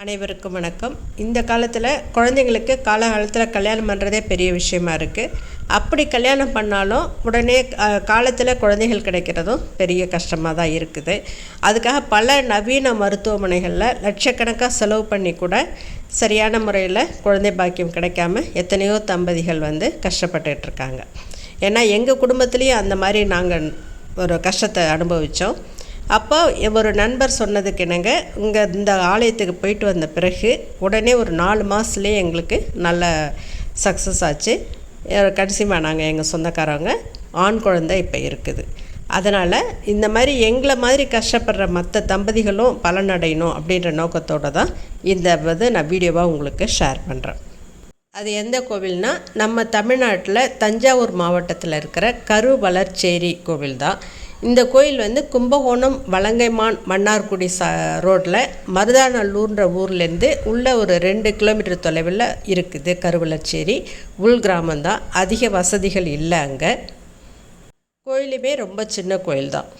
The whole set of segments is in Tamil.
அனைவருக்கும் வணக்கம். இந்த காலத்தில் குழந்தைங்களுக்கு காலகாலத்தில் கல்யாணம் பண்ணுறதே பெரிய விஷயமா இருக்குது. அப்படி கல்யாணம் பண்ணாலும் உடனே காலத்தில் குழந்தைகள் கிடைக்கிறதும் பெரிய கஷ்டமாக தான் இருக்குது. அதுக்காக பல நவீன மருத்துவமனைகளில் லட்சக்கணக்காக செலவு பண்ணி கூட சரியான முறையில் குழந்தை பாக்கியம் கிடைக்காம எத்தனையோ தம்பதிகள் கஷ்டப்பட்டுட்ருக்காங்க. ஏன்னா எங்கள் குடும்பத்துலேயும் அந்த மாதிரி நாங்கள் ஒரு கஷ்டத்தை அனுபவித்தோம். அப்போ ஒரு நண்பர் சொன்னதுக்கு என்னங்க, இங்கே இந்த ஆலயத்துக்கு போயிட்டு வந்த பிறகு உடனே ஒரு 4 மாதத்துலேயே எங்களுக்கு நல்ல சக்ஸஸ் ஆச்சு. கடைசிமாக நாங்கள் எங்கள் சொந்தக்காரவங்க ஆண் குழந்தை இப்போ இருக்குது. அதனால் இந்த மாதிரி எங்களை மாதிரி கஷ்டப்படுற மற்ற தம்பதிகளும் பலனடையணும் அப்படின்ற நோக்கத்தோடு தான் இந்த நான் வீடியோவாக உங்களுக்கு ஷேர் பண்ணுறேன். அது எந்த கோவில்னால், நம்ம தமிழ்நாட்டில் தஞ்சாவூர் மாவட்டத்தில் இருக்கிற கருவளர்ச்சேரி கோவில் தான். இந்த கோயில் கும்பகோணம் வலங்கைமான் மன்னார்குடி ரோட்டில் மருதாநல்லூர்ன்ற ஊர்லேருந்து உள்ள ஒரு 2 கிலோமீட்டர் தொலைவில் இருக்குது. கருவளர்ச்சேரி உள் கிராமந்தான், அதிக வசதிகள் இல்லை. அங்கே கோயிலுமே ரொம்ப சின்ன கோயில் தான்.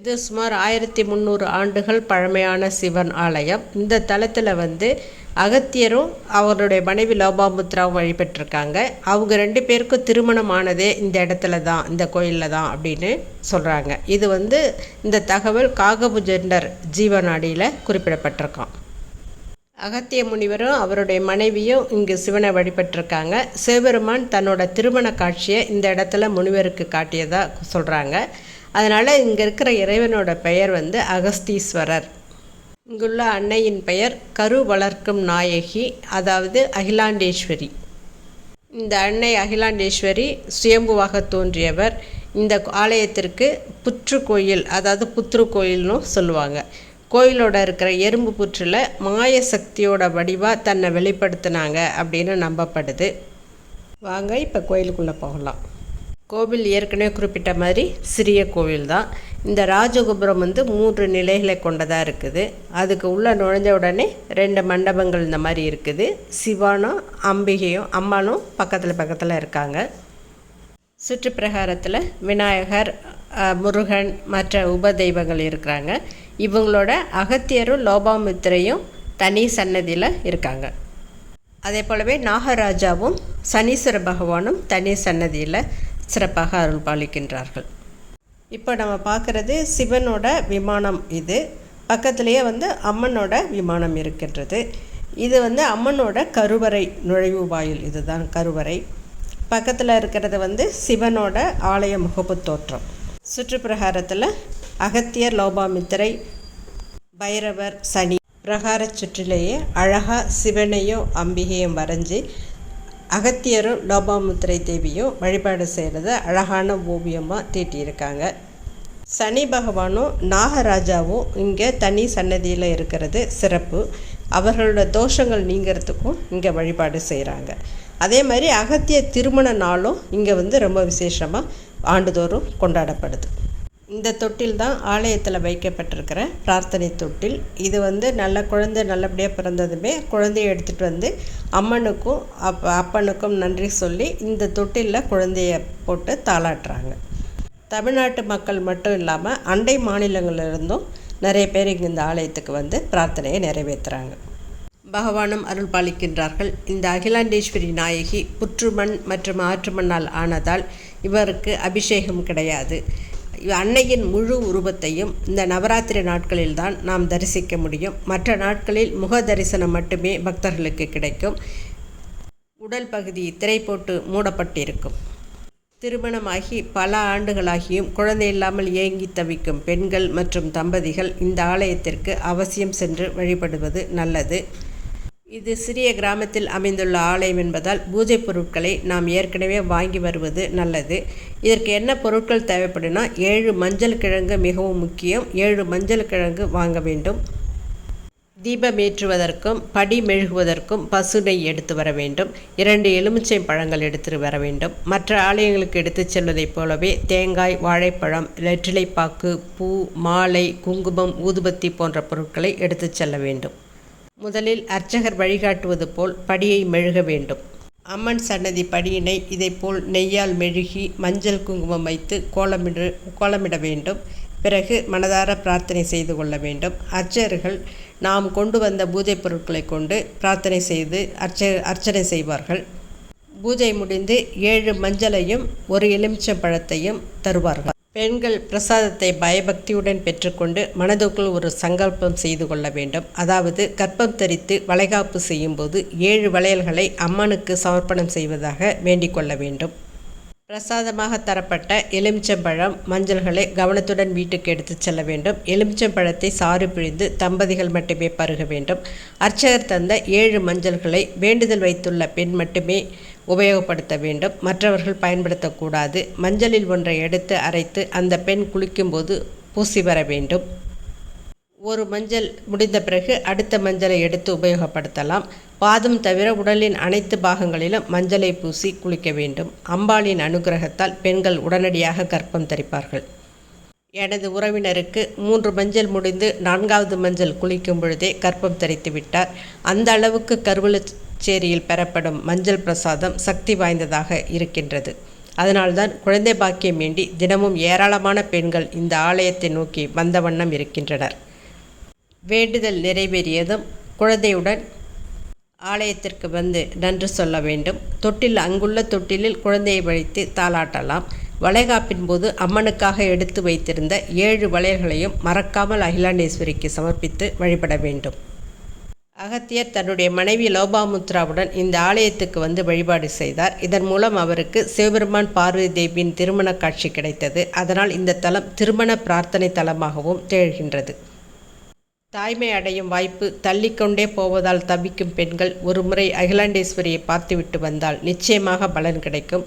இது சுமார் 1300 ஆண்டுகள் பழமையான சிவன் ஆலயம். இந்த தலத்தில் அகத்தியரும் அவருடைய மனைவி லோபாமுத்ராவும் வழிபட்டிருக்காங்க. அவங்க 2 பேருக்கும் திருமணம் ஆனதே இந்த இடத்துல தான், இந்த கோயிலில் தான் அப்படின்னு சொல்கிறாங்க. இது இந்த தகவல் காகபுஜண்டர் ஜீவநாடியில் குறிப்பிடப்பட்டிருக்கான். அகத்திய முனிவரும் அவருடைய மனைவியும் இங்கு சிவனை வழிபட்டிருக்காங்க. சிவபெருமான் தன்னோட திருமண காட்சியை இந்த இடத்துல முனிவருக்கு காட்டியதாக சொல்கிறாங்க. அதனால் இங்கே இருக்கிற இறைவனோட பெயர் அகஸ்தீஸ்வரர். இங்குள்ள அன்னையின் பெயர் கரு வளர்க்கும் நாயகி, அதாவது அகிலாண்டேஸ்வரி. இந்த அன்னை அகிலாண்டேஸ்வரி சுயம்புவாக தோன்றியவர். இந்த ஆலயத்திற்கு புற்று கோயில், அதாவது புத்ரு கோயில்னு சொல்லுவாங்க. கோயிலோட இருக்கிற எறும்பு புற்றில் மாய சக்தியோட வடிவாக தன்னை வெளிப்படுத்தினாங்க அப்படின்னு நம்பப்படுது. வாங்க இப்போ கோயிலுக்குள்ளே போகலாம். கோவில் ஏற்கனவே குறிப்பிட்ட மாதிரி சிறிய கோவில் தான். இந்த ராஜகோபுரம் 3 நிலைகளை கொண்டதாக இருக்குது. அதுக்கு உள்ளே நுழைஞ்ச உடனே 2 மண்டபங்கள் இந்த மாதிரி இருக்குது. சிவானும் அம்பிகையும் அம்மானும் பக்கத்தில் இருக்காங்க. சுற்றுப்பிரகாரத்தில் விநாயகர், முருகன், மற்ற உபதெய்வங்கள் இருக்கிறாங்க. இவங்களோட அகத்தியரும் லோபாமுத்திரையும் தனி சன்னதியில் இருக்காங்க. அதே போலவே நாகராஜாவும் சனீஸ்வர பகவானும் தனி சன்னதியில் சிறப்பாக அருள் பாலிக்கின்றார்கள். இப்போ நம்ம பார்க்குறது சிவனோட விமானம். இது பக்கத்துலேயே அம்மனோட விமானம் இருக்கின்றது. இது அம்மனோட கருவறை நுழைவு வாயில். இதுதான் கருவறை. பக்கத்தில் இருக்கிறது சிவனோட ஆலய முகப்பு தோற்றம். சுற்றுப்பிரகாரத்தில் அகத்தியர், லோபாமுத்திரை, பைரவர், சனி பிரகார சுற்றிலேயே அழகாக சிவனையும் அம்பிகையும் வரைஞ்சி அகத்தியரும் லோபாமுத்திரை தேவியும் வழிபாடு செய்கிறத அழகான ஓவியமாக தீட்டியிருக்காங்க. சனி பகவானும் நாகராஜாவும் இங்கே தனி சன்னதியில் இருக்கிறது சிறப்பு. அவர்களோட தோஷங்கள் நீங்கிறதுக்கும் இங்கே வழிபாடு செய்கிறாங்க. அதே மாதிரி அகத்திய திருமண நாளும் இங்கே ரொம்ப விசேஷமாக ஆண்டுதோறும் கொண்டாடப்படுது. இந்த தொட்டில் தான் ஆலயத்தில் வைக்கப்பட்டிருக்கிற பிரார்த்தனை தொட்டில். இது நல்ல குழந்தை நல்லபடியாக பிறந்ததுமே குழந்தைய எடுத்துகிட்டு அம்மனுக்கும் அப்பனுக்கும் நன்றி சொல்லி இந்த தொட்டிலில் குழந்தைய போட்டு தாளாட்டுறாங்க. தமிழ்நாட்டு மக்கள் மட்டும் இல்லாமல் அண்டை மாநிலங்களிலிருந்தும் நிறைய பேர் இங்கே இந்த ஆலயத்துக்கு பிரார்த்தனையை நிறைவேற்றுறாங்க. பகவானும் அருள் பாலிக்கின்றார்கள். இந்த அகிலாண்டேஸ்வரி நாயகி புற்றுமண் மற்றும் ஆற்று மண்ணால் ஆனதால் இவருக்கு அபிஷேகம் கிடையாது. அன்னையின் முழு உருவத்தையும் இந்த நவராத்திரி நாட்களில்தான் நாம் தரிசிக்க முடியும். மற்ற நாட்களில் முக தரிசனம் மட்டுமே பக்தர்களுக்கு கிடைக்கும். உடல் பகுதி திரை போட்டு மூடப்பட்டிருக்கும். திருமணமாகி பல ஆண்டுகளாகியும் குழந்தை இல்லாமல் ஏங்கி தவிக்கும் பெண்கள் மற்றும் தம்பதிகள் இந்த ஆலயத்திற்கு அவசியம் சென்று வழிபடுவது நல்லது. இது சிறிய கிராமத்தில் அமைந்துள்ள ஆலயம் என்பதால் பூஜை பொருட்களை நாம் ஏற்கனவே வாங்கி வருவது நல்லது. இதற்கு என்ன பொருட்கள் தேவைப்படுனா, 7 மஞ்சள் கிழங்கு மிகவும் முக்கியம். 7 மஞ்சள் கிழங்கு வாங்க வேண்டும். தீபம் ஏற்றுவதற்கும் படி மெழுகுவதற்கும் பசு நெய் எடுத்து வர வேண்டும். 2 எலுமிச்சை பழங்கள் எடுத்து வர வேண்டும். மற்ற ஆலயங்களுக்கு எடுத்து செல்வதைப் போலவே தேங்காய், வாழைப்பழம், வெற்றிலைப்பாக்கு, பூ, மாலை, குங்குமம், ஊதுபத்தி போன்ற பொருட்களை எடுத்து செல்ல வேண்டும். முதலில் அர்ச்சகர் வழிகாட்டுவது போல் படியை மெழுக வேண்டும். அம்மன் சன்னதி படியினை இதைப்போல் நெய்யால் மெழுகி மஞ்சள் குங்குமம் வைத்து கோலமிட வேண்டும். பிறகு மனதார பிரார்த்தனை செய்து கொள்ள வேண்டும். அர்ச்சகர்கள் நாம் கொண்டு வந்த பூஜை பொருட்களை கொண்டு பிரார்த்தனை செய்து அர்ச்சனை செய்வார்கள். பூஜை முடிந்து 7 மஞ்சளையும் 1 எலுமிச்சம்பழத்தையும் தருவார்கள். பெண்கள் பிரசாதத்தை பயபக்தியுடன் பெற்றுக்கொண்டு மனதுக்குள் ஒரு சங்கல்பம் செய்து கொள்ள வேண்டும். அதாவது கர்ப்பம் தரித்து வளைகாப்பு செய்யும்போது 7 வளையல்களை அம்மனுக்கு சமர்ப்பணம் செய்வதாக வேண்டிக் கொள்ள வேண்டும். பிரசாதமாக தரப்பட்ட எலுமிச்சம்பழம் மஞ்சள்களை கவனத்துடன் வீட்டுக்கு எடுத்து செல்ல வேண்டும். எலுமிச்சம்பழத்தை சாறு பிழிந்து தம்பதிகள் மட்டுமே பருக வேண்டும். அர்ச்சகர் தந்த 7 மஞ்சள்களை வேண்டுதல் வைத்துள்ள பெண் மட்டுமே உபயோகப்படுத்த வேண்டும். மற்றவர்கள் பயன்படுத்தக்கூடாது. மஞ்சளில் ஒன்றை எடுத்து அரைத்து அந்த பெண் குளிக்கும்போது பூசி வர வேண்டும். ஒரு மஞ்சள் முடிந்த பிறகு அடுத்த மஞ்சளை எடுத்து உபயோகப்படுத்தலாம். பாதம் தவிர உடலின் அனைத்து பாகங்களிலும் மஞ்சளை பூசி குளிக்க வேண்டும். அம்பாளின் அனுகிரகத்தால் பெண்கள் உடனடியாக கர்ப்பம் தரிப்பார்கள். எனது உறவினருக்கு 3 மஞ்சள் முடிந்து 4வது மஞ்சள் குளிக்கும் பொழுதே கர்ப்பம் தரித்து விட்டார். அந்த அளவுக்கு கருவளச்சேரியில் பெறப்படும் மஞ்சள் பிரசாதம் சக்தி வாய்ந்ததாக இருக்கின்றது. அதனால்தான் குழந்தை பாக்கியம் வேண்டி தினமும் ஏராளமான பெண்கள் இந்த ஆலயத்தை நோக்கி வந்த வண்ணம் இருக்கின்றனர். வேண்டுதல் நிறைவேறியதும் குழந்தையுடன் ஆலயத்திற்கு வந்து நன்றி சொல்ல வேண்டும். அங்குள்ள தொட்டிலில் குழந்தையை வைத்து தாலாட்டலாம். வளைகாப்பின் போது அம்மனுக்காக எடுத்து வைத்திருந்த 7 வளையல்களையும் மறக்காமல் அகிலாண்டேஸ்வரிக்கு சமர்ப்பித்து வழிபட வேண்டும். அகத்தியர் தன்னுடைய மனைவி லோபாமுத்ராவுடன் இந்த ஆலயத்துக்கு வந்து வழிபாடு செய்தார். இதன் மூலம் அவருக்கு சிவபெருமான் பார்வதி தேவியின் திருமண காட்சி கிடைத்தது. அதனால் இந்த தலம் திருமண பிரார்த்தனை தலமாகவும் திகழ்கின்றது. தாய்மை அடையும் வாய்ப்பு தள்ளிக்கொண்டே போவதால் தவிக்கும் பெண்கள் ஒரு முறை அகிலாண்டேஸ்வரியை பார்த்துவிட்டு வந்தால் நிச்சயமாக பலன் கிடைக்கும்.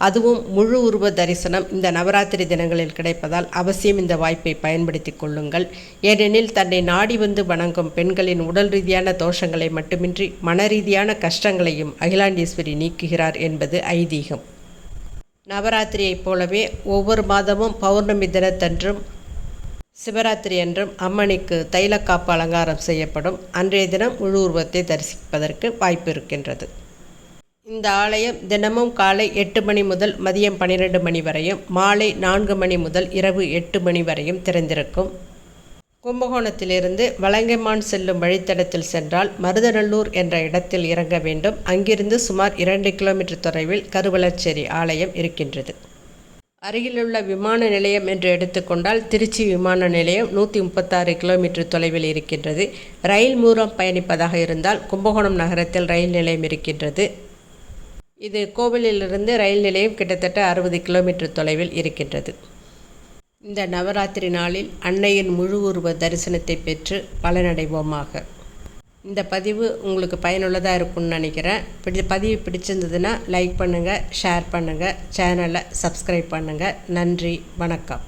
அதுவும் முழு உருவ தரிசனம் இந்த நவராத்திரி தினங்களில் கிடைப்பதால் அவசியம் இந்த வாய்ப்பை பயன்படுத்தி கொள்ளுங்கள். ஏனெனில் தன்னை நாடி வந்து வணங்கும் பெண்களின் உடல் ரீதியான தோஷங்களை மட்டுமின்றி மன ரீதியான கஷ்டங்களையும் அகிலாண்டேஸ்வரி நீக்குகிறார் என்பது ஐதீகம். நவராத்திரியைப் போலவே ஒவ்வொரு மாதமும் பௌர்ணமி தினத்தன்றும் சிவராத்திரி என்றும் அம்மனுக்கு தைலக்காப்பு அலங்காரம் செய்யப்படும். அன்றைய தினம் முழு உருவத்தை தரிசிப்பதற்கு வாய்ப்பு இருக்கின்றது. இந்த ஆலயம் தினமும் காலை 8 மணி முதல் மதியம் 12 மணி வரையும், மாலை 4 மணி முதல் இரவு 8 மணி வரையும் திறந்திருக்கும். கும்பகோணத்திலிருந்து வலங்கைமான் செல்லும் வழித்தடத்தில் சென்றால் மருதநல்லூர் என்ற இடத்தில் இறங்க வேண்டும். அங்கிருந்து சுமார் 2 கிலோமீட்டர் தொலைவில் கருவளச்சேரி ஆலயம் இருக்கின்றது. அருகிலுள்ள விமான நிலையம் என்று எடுத்துக்கொண்டால் திருச்சி விமான நிலையம் 136 கிலோமீட்டர் தொலைவில் இருக்கின்றது. ரயில் மூலம் பயணிப்பதாக இருந்தால் கும்பகோணம் நகரத்தில் ரயில் நிலையம் இருக்கின்றது. இது கோவிலிலிருந்து ரயில் நிலையம் கிட்டத்தட்ட 60 கிலோமீட்டர் தொலைவில் இருக்கின்றது. இந்த நவராத்திரி நாளில் அன்னையின் முழு உருவ தரிசனத்தை பெற்று பலனடைவோமாக. இந்த பதிவு உங்களுக்கு பயனுள்ளதாக இருக்கும்னு நினைக்கிறேன். பதிவு பிடிச்சிருந்ததுன்னா லைக் பண்ணுங்கள், ஷேர் பண்ணுங்கள், சேனலை சப்ஸ்கிரைப் பண்ணுங்கள். நன்றி, வணக்கம்.